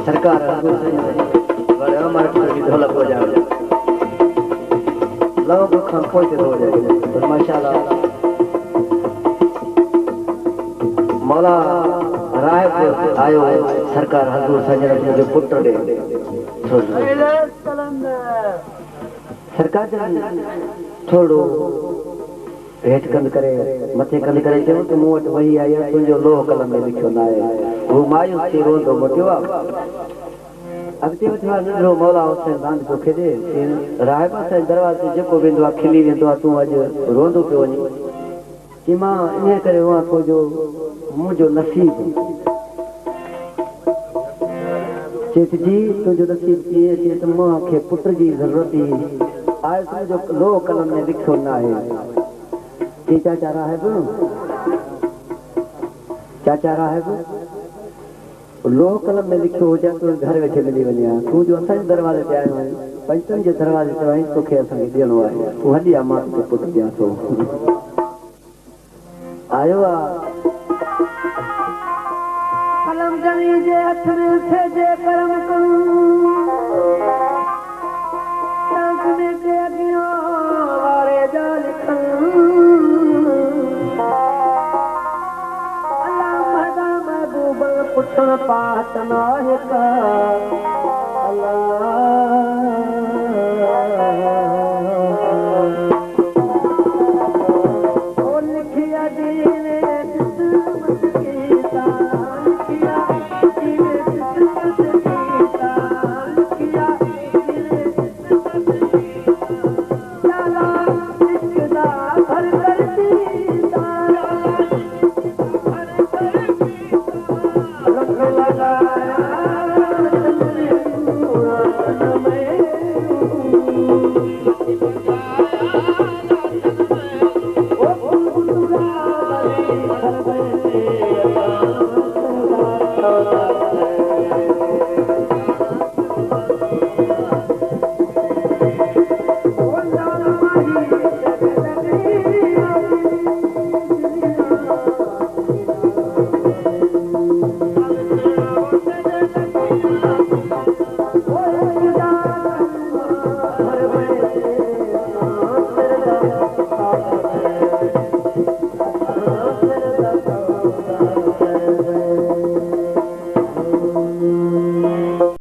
सरकार बड़े हमारे की ढोलक हो जाए लोग खान कोई से हो जाए तो माशाल्लाह मौला राय आयो सरकार हजूर संजय जो पुत्र दे सरकार थोड़ो हेठ कंद करे मथे कंद करे चयो त मूं वटि वही आई आहे तुंहिंजो लोह कलम में लिखियो न आहे हू मायूस थी रोंदो मोटियो आहे अॻिते वठी नंढिड़ो मौला हुसैन रांदि पियो खेॾे राहिब साईं दरवाज़े जेको वेंदो आहे खिली वेंदो आहे तूं अॼु रोंदो पियो वञे की मां इन करे हुआं तुंहिंजो मुंहिंजो नसीब चए थी जी तुंहिंजो नसीब कीअं चए त मूंखे पुट जी ज़रूरत ई आहे तुंहिंजो लोह कलम में लिखियो न आहे चाचा राहिब लोह कलम में लिखियो हुजे तो घर वेठे मिली वञे तूं जो असांजे दरवाज़े ते आयो आहीं पंचनि जे दरवाज़े ते आहीं तोखे असांखे ॾियणो आहे तूं हली आ मां तोखे पुटु ॾियां थो आयो आहे कलम जणी जे हथ में थे जे करम करूं टांकने ते अॻियां वारे जा लिखन पुछण पात नाहे का अल्लाह ओ लिखिया दीने किस्मत कीता लिखिया दीने किस्मत कीता लिखिया दीने किस्मत कीता चला इश्क़ दा भर करती Oh,